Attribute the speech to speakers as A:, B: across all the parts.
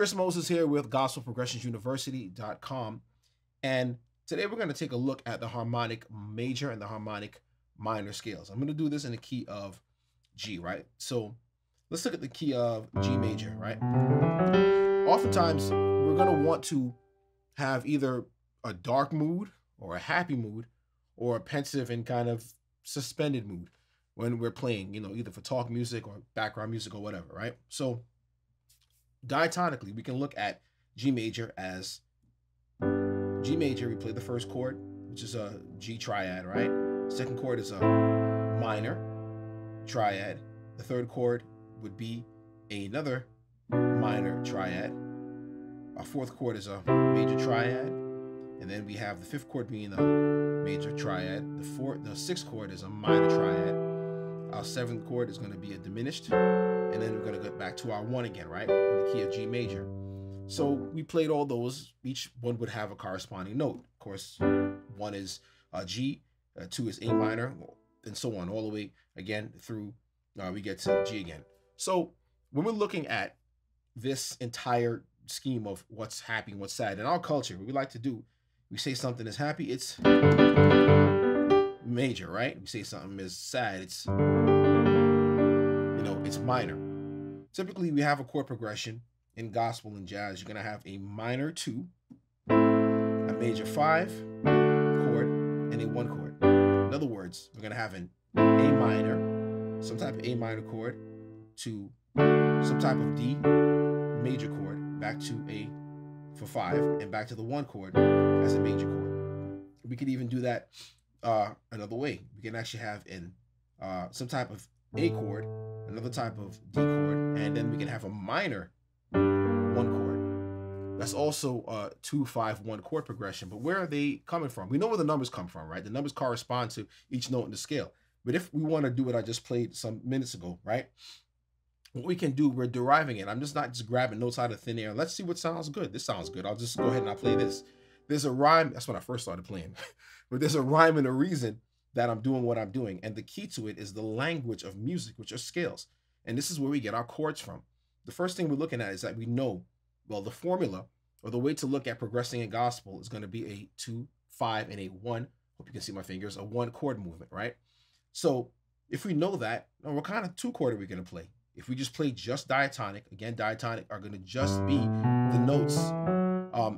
A: Chris Moses here with GospelProgressionUniversity.com, and today we're going to take a look at the harmonic major and the harmonic minor scales. I'm going to do this in the key of G, right? So let's look at the key of G major, right? Oftentimes, we're going to want to have either a dark mood or a happy mood or a pensive and kind of suspended mood when we're playing, either for talk music or background music or whatever, right? So diatonically, we can look at G major as G major. We play the first chord, which is a G triad, right? Second chord is a minor triad. The third chord would be another minor triad. Our fourth chord is a major triad. And then we have the fifth chord being a major triad. The sixth chord is a minor triad. Our seventh chord is going to be a diminished. And then we're going to go back to our one again, right? In the key of G major. So we played all those. Each one would have a corresponding note. Of course, one is G, two is A minor, and so on, all the way again through we get to G again. So when we're looking at this entire scheme of what's happy and what's sad, in our culture, what we like to do, we say something is happy, it's major, right? We say something is sad, it's it's minor. Typically, we have a chord progression in gospel and jazz. You're going to have a minor 2, a major 5 chord, and a 1 chord. In other words, we're going to have an A minor, some type of A minor chord, to some type of D major chord, back to A for 5, and back to the 1 chord as a major chord. We could even do that another way. We can actually have some type of A chord, another type of D chord, and then we can have a minor 1 chord. That's also a 2-5-1 chord progression. But where are they coming from? We know where the numbers come from, right? The numbers correspond to each note in the scale. But if we want to do what I just played some minutes ago, right? What we can do, we're deriving it. I'm just not just grabbing notes out of thin air. Let's see what sounds good. This sounds good. I'll just go ahead and I'll play this. There's a rhyme. That's when I first started playing. But there's a rhyme and a reason that I'm doing what I'm doing. And the key to it is the language of music, which are scales. And this is where we get our chords from. The first thing we're looking at is that we know, well, the formula or the way to look at progressing in gospel is going to be a 2, 5, and a 1. Hope you can see my fingers, a 1 chord movement, right? So if we know that, what kind of 2 chord are we going to play? If we just play just diatonic, again, diatonic are going to just be the notes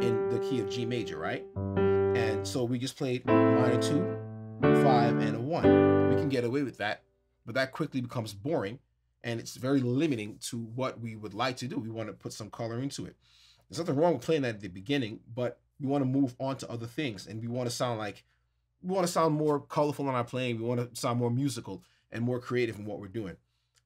A: in the key of G major, right? And so we just played minor 2, 5, and a 1. We can get away with that, but that quickly becomes boring, and it's very limiting to what we would like to do. We want to put some color into it. There's nothing wrong with playing that at the beginning, but we want to move on to other things, and we want to sound more colorful in our playing. We want to sound more musical and more creative in what we're doing.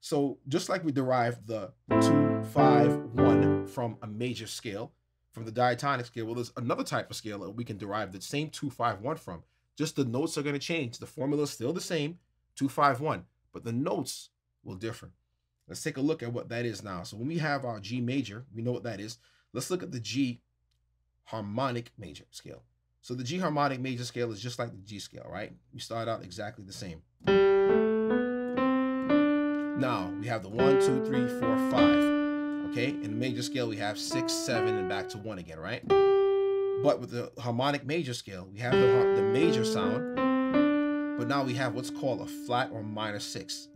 A: So just like we derived the 2, 5, 1 from a major scale, from the diatonic scale, well, there's another type of scale that we can derive the same 2, 5, 1 from. Just the notes are going to change. The formula is still the same, 2, 5, 1, but the notes will differ. Let's take a look at what that is now. So when we have our G major, we know what that is. Let's look at the G harmonic major scale. So the G harmonic major scale is just like the G scale, right? We start out exactly the same. Now we have the 1, 2, 3, 4, 5. Okay, in the major scale we have 6, 7, and back to 1 again, right? But with the harmonic major scale, we have the major sound, but now we have what's called a flat or minor 6.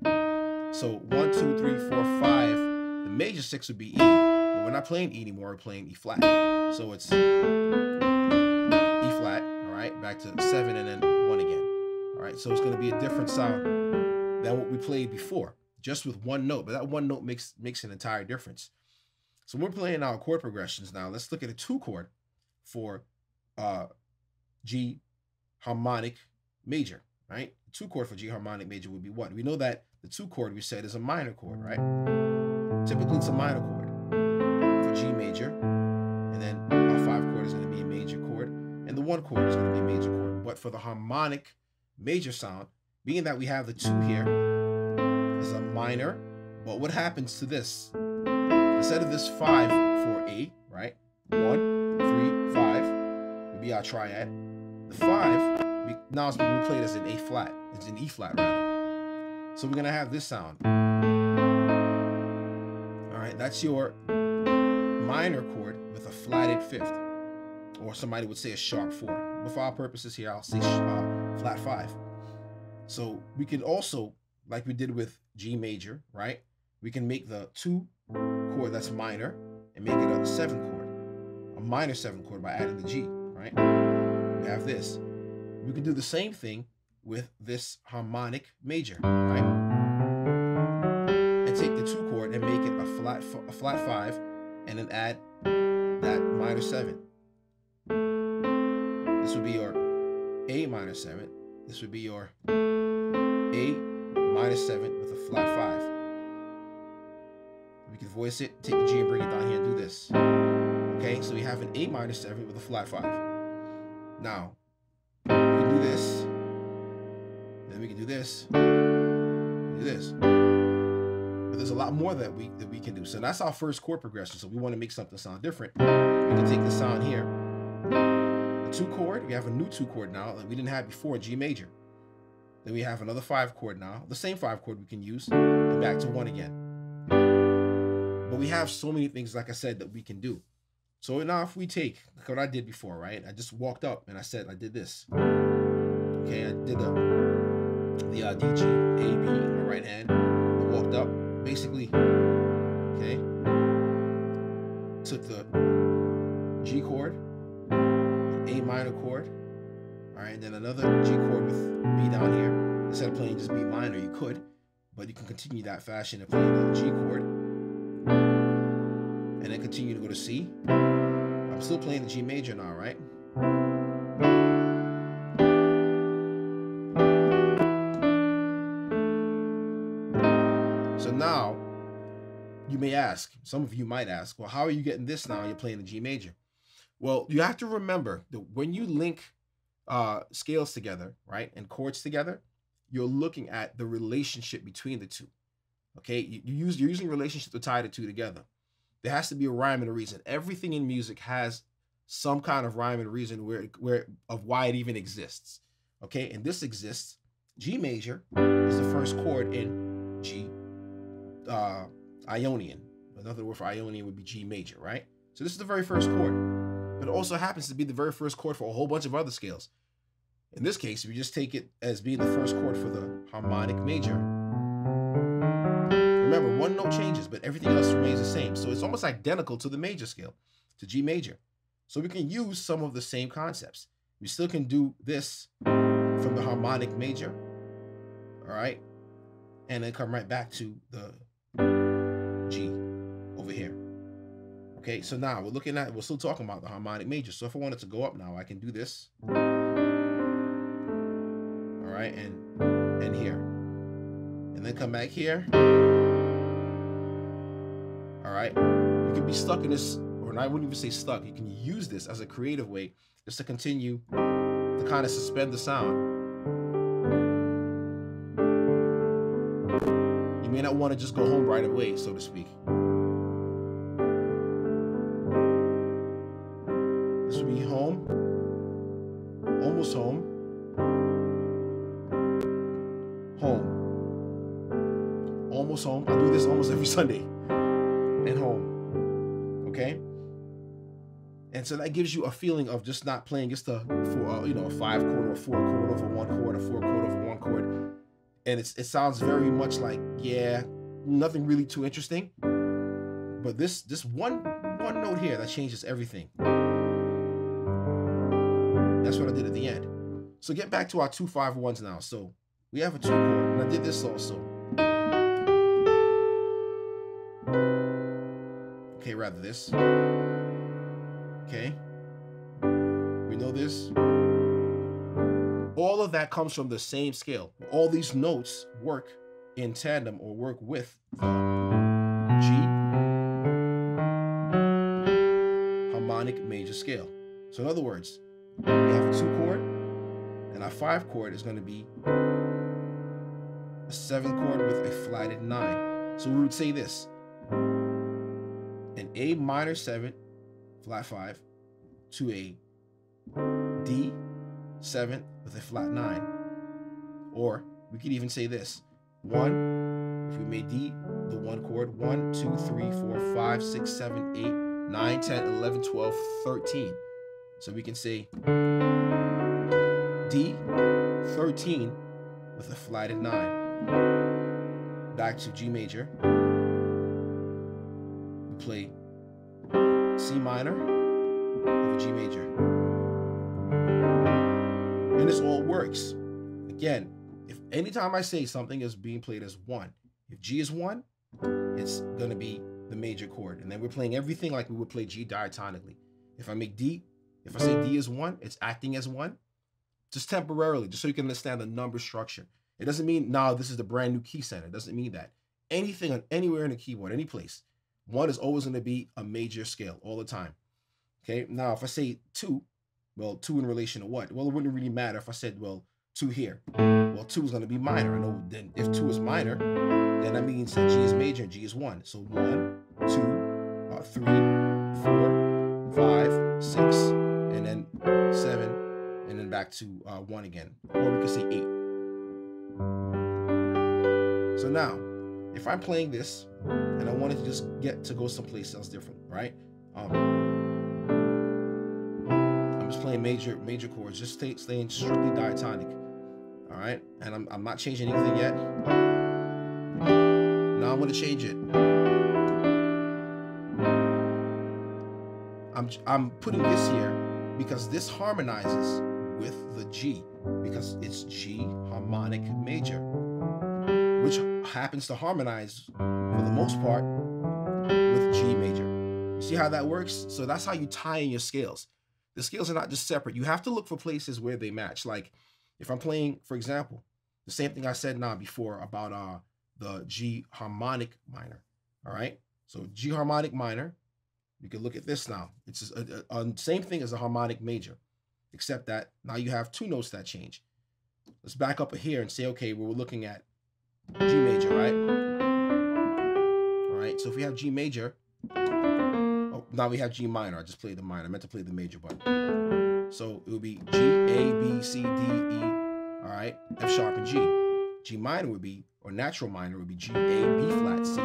A: So 1, 2, 3, 4, 5. The major 6 would be E, but we're not playing E anymore. We're playing E flat. So it's E flat. All right, back to 7 and then 1 again. All right, so it's going to be a different sound than what we played before, just with one note. But that one note makes an entire difference. So we're playing our chord progressions now. Let's look at a 2 chord for G harmonic major, right? 2 chord for G harmonic major would be what? We know that the 2 chord we said is a minor chord, right? Typically it's a minor chord for G major, and then our 5 chord is going to be a major chord, and the 1 chord is going to be a major chord. But for the harmonic major sound, being that we have the 2 here is a minor, but what happens to this? Instead of this 5 for A, right? 1, 3, 5 would be our triad. The 5 now it's been played as an A flat. It's an E flat rather. So we're gonna have this sound. All right, that's your minor chord with a flatted fifth, or somebody would say a sharp 4. But for our purposes here, I'll say flat 5. So we can also, like we did with G major, right? We can make the 2 chord that's minor and make it a 7 chord, a minor 7 chord by adding the G, right? We have this. We can do the same thing with this harmonic major, right? And take the 2 chord and make it a flat 5, and then add that minor 7. This would be your A minor 7. This would be your A minor 7 with a flat 5. We can voice it, take the G and bring it down here and do this. Okay, so we have an A minor 7 with a flat 5. Now, we can do this. Then we can do this. Do this. But there's a lot more that we can do. So that's our first chord progression. So we want to make something sound different. We can take the sound here. The 2 chord, we have a new 2 chord now that we didn't have before, G major. Then we have another 5 chord now, the same 5 chord we can use, and back to 1 again. But we have so many things, like I said, that we can do. So now if we take, like what I did before, right? I just walked up and I said, I did this. Okay, I did the D, G, A, B in my right hand. I walked up, basically, okay? Took the G chord, A minor chord, all right, and then another G chord with B down here. Instead of playing just B minor, you could, but you can continue that fashion and play the G chord, and then continue to go to C. I'm still playing the G major now, right? So now, you may ask, some of you might ask, well, how are you getting this now? You're playing the G major. Well, you have to remember that when you link scales together, right, and chords together, you're looking at the relationship between the two. Okay, you're using relationship to tie the two together. There has to be a rhyme and a reason. Everything in music has some kind of rhyme and reason of why it even exists. Okay, and this exists. G major is the first chord in G Ionian. Another word for Ionian would be G major, right? So this is the very first chord. But it also happens to be the very first chord for a whole bunch of other scales. In this case, we just take it as being the first chord for the harmonic major. Remember, one note changes, but everything else remains the same. So it's almost identical to the major scale, to G major. So we can use some of the same concepts. We still can do this from the harmonic major, all right? And then come right back to the G over here. Okay, so now we're still talking about the harmonic major. So if I wanted to go up now, I can do this. All right, and here. And then come back here. All right, you can be stuck in this, or I wouldn't even say stuck. You can use this as a creative way just to continue to kind of suspend the sound. You may not want to just go home right away, so to speak. This would be home, almost home, home, almost home. I do this almost every Sunday, and home. Okay, and so that gives you a feeling of just not playing just a 5 chord or a 4 chord over 1 chord, a 4 chord over 1 chord, and it sounds very much like, yeah, nothing really too interesting. But this one note here that changes everything. That's what I did at the end. So get back to our 2 5-1s now. So we have a 2 chord, and I did this also. Okay, rather this. Okay. We know this. All of that comes from the same scale. All these notes work in tandem or work with the G harmonic major scale. So in other words, we have a 2 chord, and our 5 chord is going to be a 7 chord with a flatted 9. So we would say this: an A minor 7, flat 5, to a D 7 with a flat 9. Or we could even say this: 1, if we made D the 1 chord, 1, 2, 3, 4, 5, 6, 7, 8, 9, 10, 11, 12, 13. So we can say D, 13 with a flatted 9. Back to G major. We play C minor over G major. And this all works. Again, if anytime I say something is being played as 1, if G is 1, it's going to be the major chord. And then we're playing everything like we would play G diatonically. If I make D, if I say D is 1, it's acting as 1, just temporarily, just so you can understand the number structure. It doesn't mean, now this is the brand new key center. It doesn't mean that. Anything, anywhere in the keyboard, any place, 1 is always going to be a major scale all the time. Okay, now if I say 2, well, 2 in relation to what? Well, it wouldn't really matter if I said, well, 2 here. Well, 2 is going to be minor. I know then if 2 is minor, then that means that G is major and G is 1. So 1, 2, 3, 4, 5, 6, and then 7, and then back to 1 again. Or we could say 8. So now, if I'm playing this, and I wanted to just get to go someplace else different, right? I'm just playing major chords, just staying strictly diatonic. All right, and I'm not changing anything yet. Now I'm going to change it. I'm putting this here because this harmonizes with the G, because it's G harmonic major, which happens to harmonize for the most part with G major. You see how that works? So that's how you tie in your scales. The scales are not just separate. You have to look for places where they match. Like if I'm playing, for example, the same thing I said now before about the G harmonic minor. All right. So G harmonic minor, you can look at this now. It's the same thing as a harmonic major, except that now you have 2 notes that change. Let's back up here and say, okay, we're looking at G major, right? All right. So if we have G major, oh, now we have G minor. I just played the minor. I meant to play the major button. So it would be G, A, B, C, D, E, all right, F sharp and G. G minor would be, or natural minor would be G, A, B flat, C, D, E,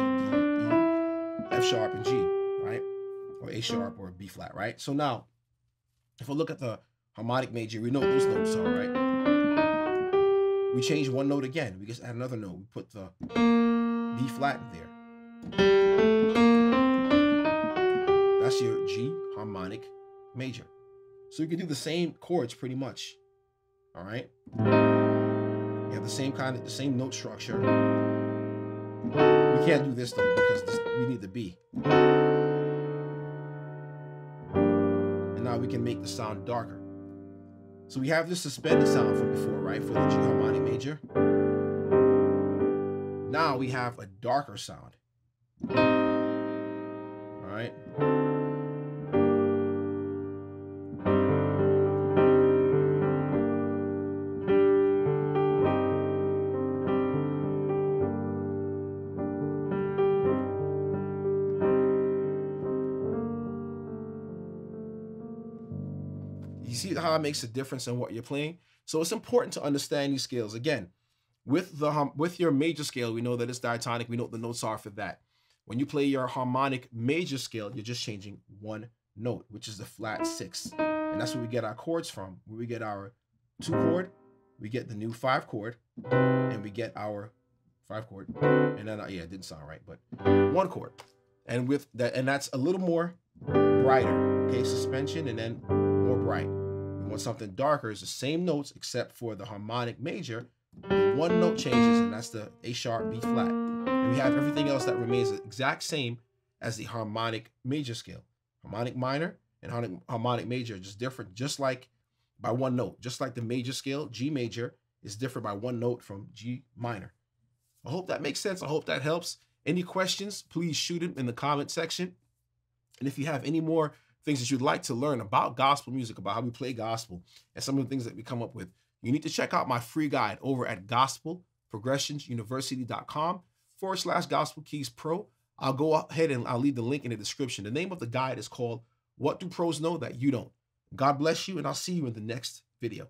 A: F sharp and G, right? Or A sharp or B flat, right? So now, if we look at the harmonic major, we know what those notes are, right? We change 1 note again. We just add another note. We put the B flat in there. That's your G harmonic major. So you can do the same chords pretty much. All right. You have the same note structure. We can't do this though because we need the B. And now we can make the sound darker. So we have this suspended sound from before, right? For the G harmonic major. Now we have a darker sound. All right. You see how it makes a difference in what you're playing? So it's important to understand these scales. Again, with your major scale, we know that it's diatonic. We know what the notes are for that. When you play your harmonic major scale, you're just changing 1 note, which is the flat 6. And that's where we get our chords from. Where we get our 2 chord, we get the new 5 chord, and we get our 5 chord. And then, yeah, it didn't sound right, but 1 chord. And with that, and that's a little more brighter, okay? Suspension and then more bright. And when something darker is the same notes except for the harmonic major, the 1 note changes, and that's the A sharp, B flat. And we have everything else that remains the exact same as the harmonic major scale. Harmonic minor and harmonic major are just different, just like by 1 note. Just like the major scale, G major is different by 1 note from G minor. I hope that makes sense. I hope that helps. Any questions, please shoot them in the comment section. And if you have any more things that you'd like to learn about gospel music, about how we play gospel, and some of the things that we come up with, you need to check out my free guide over at gospelproggressionsuniversity.com/gospel keys pro. I'll go ahead and I'll leave the link in the description. The name of the guide is called What Do Pros Know That You Don't? God bless you, and I'll see you in the next video.